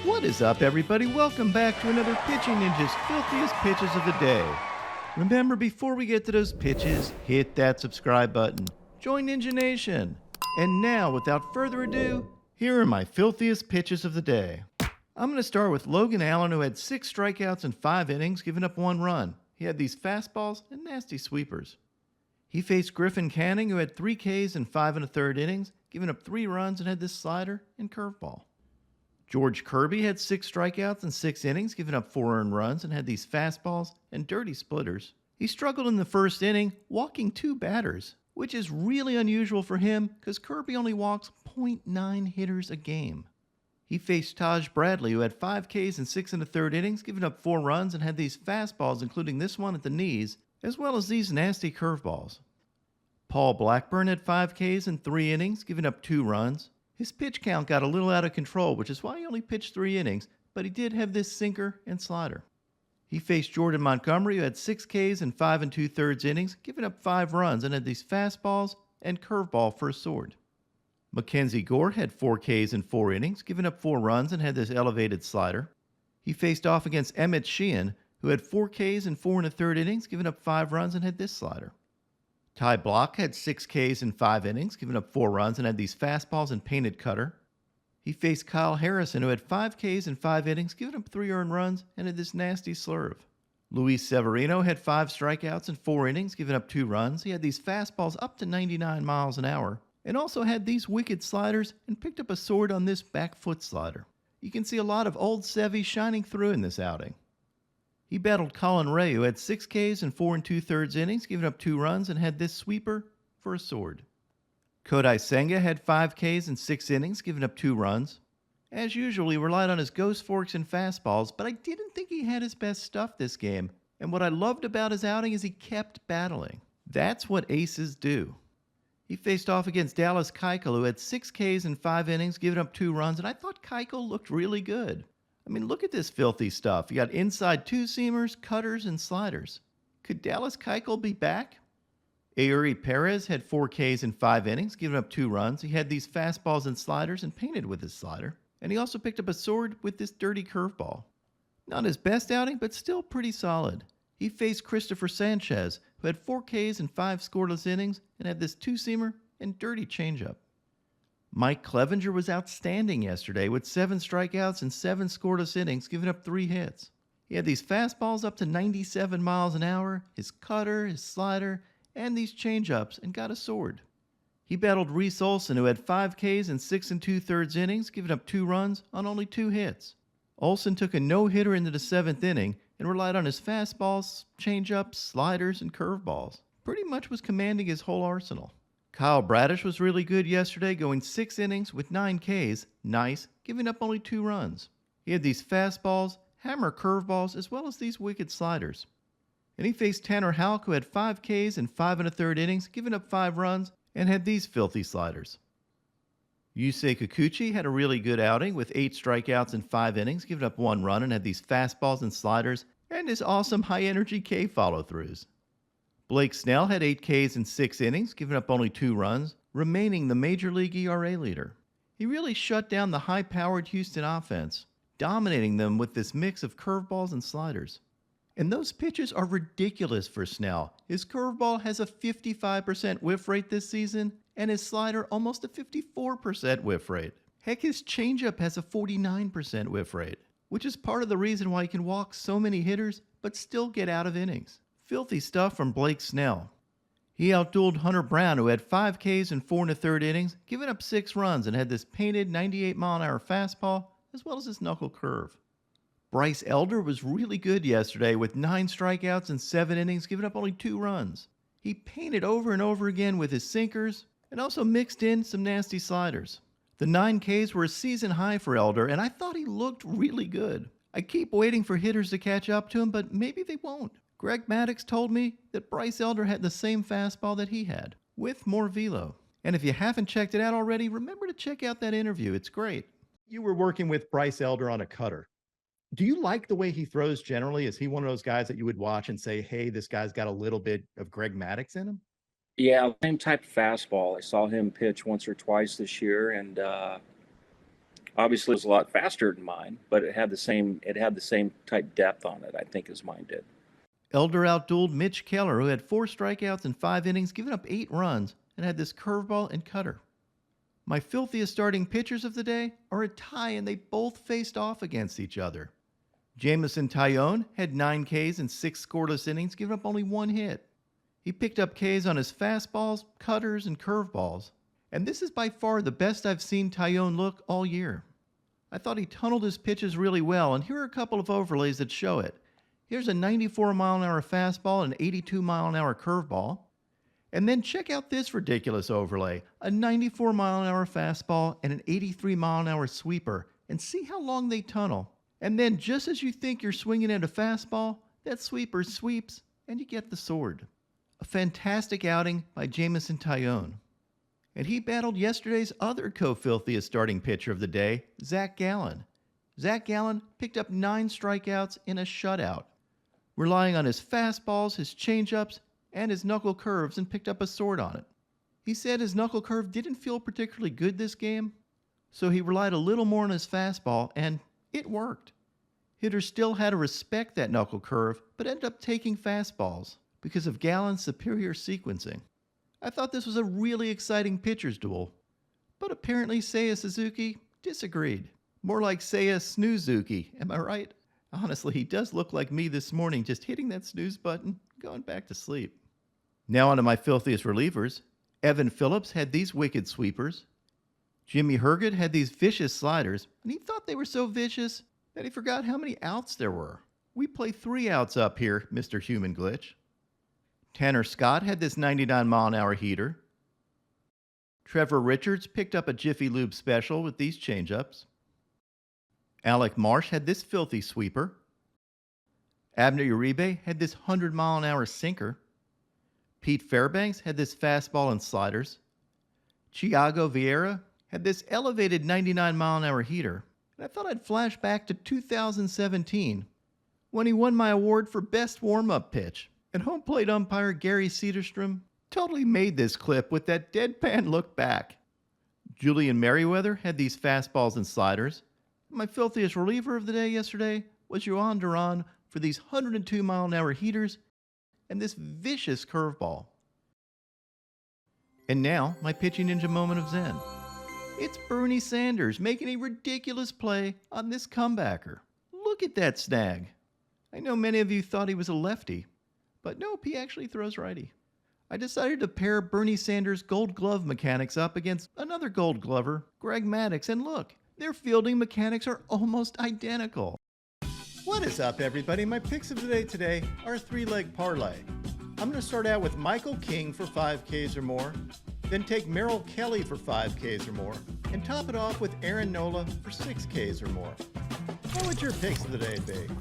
What is up, everybody? Welcome back to another Pitching Ninja's filthiest pitches of the day. Remember, before we get to those pitches, hit that subscribe button. Join Ninja Nation. And now, without further ado, here are my filthiest pitches of the day. I'm going to start with Logan Allen, who had 6 strikeouts in 5 innings, giving up 1 run. He had these fastballs and nasty sweepers. He faced Griffin Canning, who had 3 Ks in 5 1/3 innings, giving up 3 runs and had this slider and curveball. George Kirby had 6 strikeouts in 6 innings, giving up 4 earned runs, and had these fastballs and dirty splitters. He struggled in the first inning, walking 2 batters, which is really unusual for him because Kirby only walks 0.9 hitters a game. He faced Taj Bradley, who had 5 Ks in 6 1/3 innings, giving up 4 runs, and had these fastballs, including this one at the knees, as well as these nasty curveballs. Paul Blackburn had 5 Ks in 3 innings, giving up 2 runs. His pitch count got a little out of control, which is why he only pitched 3 innings, but he did have this sinker and slider. He faced Jordan Montgomery, who had 6 Ks in 5 2/3 innings, giving up 5 runs, and had these fastballs and curveball for a sword. Mackenzie Gore had 4 Ks in 4 innings, giving up 4 runs, and had this elevated slider. He faced off against Emmett Sheehan, who had 4 Ks in 4 1/3 innings, giving up 5 runs, and had this slider. Ty Block had 6 Ks in 5 innings, giving up 4 runs, and had these fastballs and painted cutter. He faced Kyle Harrison, who had 5 Ks in 5 innings, giving up 3 earned runs, and had this nasty slurve. Luis Severino had 5 strikeouts in 4 innings, giving up 2 runs. He had these fastballs up to 99 miles an hour, and also had these wicked sliders and picked up a sword on this back foot slider. You can see a lot of old Sevy shining through in this outing. He battled Colin Ray, who had 6 Ks in 4 2/3 innings, giving up 2 runs, and had this sweeper for a sword. Kodai Senga had 5 Ks in 6 innings, giving up 2 runs. As usual, he relied on his ghost forks and fastballs, but I didn't think he had his best stuff this game, and what I loved about his outing is he kept battling. That's what aces do. He faced off against Dallas Keuchel, who had 6 Ks in 5 innings, giving up 2 runs, and I thought Keuchel looked really good. I mean, look at this filthy stuff. You got inside 2-seamers, cutters, and sliders. Could Dallas Keuchel be back? Eury Perez had 4 Ks in 5 innings, giving up 2 runs. He had these fastballs and sliders and painted with his slider. And he also picked up a sword with this dirty curveball. Not his best outing, but still pretty solid. He faced Christopher Sanchez, who had 4 Ks in 5 scoreless innings and had this 2-seamer and dirty changeup. Mike Clevinger was outstanding yesterday with 7 strikeouts and 7 scoreless innings, giving up 3 hits. He had these fastballs up to 97 miles an hour, his cutter, his slider, and these changeups, and got a sword. He battled Reese Olson, who had 5 Ks in 6 2/3 innings, giving up 2 runs on only 2 hits. Olson took a no-hitter into the 7th inning and relied on his fastballs, changeups, sliders, and curveballs. Pretty much was commanding his whole arsenal. Kyle Bradish was really good yesterday, going 6 innings with 9 Ks, nice, giving up only 2 runs. He had these fastballs, hammer curveballs, as well as these wicked sliders. And he faced Tanner Houck, who had 5 Ks in 5 1/3 innings, giving up 5 runs, and had these filthy sliders. Yusei Kikuchi had a really good outing with 8 strikeouts in 5 innings, giving up 1 run, and had these fastballs and sliders, and his awesome high-energy K follow-throughs. Blake Snell had 8 Ks in 6 innings, giving up only 2 runs, remaining the Major League ERA leader. He really shut down the high-powered Houston offense, dominating them with this mix of curveballs and sliders. And those pitches are ridiculous for Snell. His curveball has a 55% whiff rate this season, and his slider almost a 54% whiff rate. Heck, his changeup has a 49% whiff rate, which is part of the reason why he can walk so many hitters but still get out of innings. Filthy stuff from Blake Snell. He outdueled Hunter Brown, who had 5 Ks in 4 1/3 innings, giving up 6 runs, and had this painted 98-mile-an-hour fastball, as well as his knuckle curve. Bryce Elder was really good yesterday with 9 strikeouts in 7 innings, giving up only 2 runs. He painted over and over again with his sinkers, and also mixed in some nasty sliders. The 9 Ks were a season high for Elder, and I thought he looked really good. I keep waiting for hitters to catch up to him, but maybe they won't. Greg Maddux told me that Bryce Elder had the same fastball that he had, with more velo. And if you haven't checked it out already, remember to check out that interview. It's great. You were working with Bryce Elder on a cutter. Do you like the way he throws generally? Is he one of those guys that you would watch and say, hey, this guy's got a little bit of Greg Maddux in him? Yeah, same type of fastball. I saw him pitch once or twice this year, and Obviously, it was a lot faster than mine, but it had the same type depth on it, I think, as mine did. Elder outdueled Mitch Keller, who had 4 strikeouts in 5 innings, giving up 8 runs, and had this curveball and cutter. My filthiest starting pitchers of the day are a tie, and they both faced off against each other. Jameson Taillon had 9 Ks in 6 scoreless innings, giving up only 1 hit. He picked up Ks on his fastballs, cutters, and curveballs, and this is by far the best I've seen Taillon look all year. I thought he tunneled his pitches really well, and here are a couple of overlays that show it. Here's a 94-mile-an-hour fastball and an 82-mile-an-hour curveball. And then check out this ridiculous overlay, a 94-mile-an-hour fastball and an 83-mile-an-hour sweeper, and see how long they tunnel. And then just as you think you're swinging at a fastball, that sweeper sweeps, and you get the sword. A fantastic outing by Jameson Taillon. And he battled yesterday's other co-filthiest starting pitcher of the day, Zac Gallen. Zac Gallen picked up 9 strikeouts in a shutout, relying on his fastballs, his changeups, and his knuckle curves, and picked up a sword on it. He said his knuckle curve didn't feel particularly good this game, so he relied a little more on his fastball, and it worked. Hitters still had to respect that knuckle curve, but ended up taking fastballs because of Gallen's superior sequencing. I thought this was a really exciting pitcher's duel, but apparently Seiya Suzuki disagreed. More like Seiya Snoozuki, am I right? Honestly, he does look like me this morning, just hitting that snooze button, going back to sleep. Now onto my filthiest relievers. Evan Phillips had these wicked sweepers. Jimmy Herget had these vicious sliders, and he thought they were so vicious that he forgot how many outs there were. We play 3 outs up here, Mr. Human Glitch. Tanner Scott had this 99-mile-an-hour heater. Trevor Richards picked up a Jiffy Lube special with these changeups. Alec Marsh had this filthy sweeper. Abner Uribe had this 100-mile-an-hour sinker. Pete Fairbanks had this fastball and sliders. Thiago Vieira had this elevated 99-mile-an-hour heater. And I thought I'd flash back to 2017 when he won my award for Best Warm-Up Pitch. And home plate umpire Gary Cederstrom totally made this clip with that deadpan look back. Julian Merriweather had these fastballs and sliders. My filthiest reliever of the day yesterday was Jhoan Duran for these 102-mile-an-hour heaters and this vicious curveball. And now, my pitching ninja moment of zen. It's Bernie Sanders making a ridiculous play on this comebacker. Look at that snag. I know many of you thought he was a lefty, but nope, he actually throws righty. I decided to pair Bernie Sanders' gold glove mechanics up against another gold glover, Greg Maddux, and look, their fielding mechanics are almost identical. What is up, everybody? My picks of the day today are a 3-leg parlay. I'm going to start out with Michael King for 5Ks or more, then take Merrill Kelly for 5Ks or more, and top it off with Aaron Nola for 6Ks or more. What would your picks of the day be?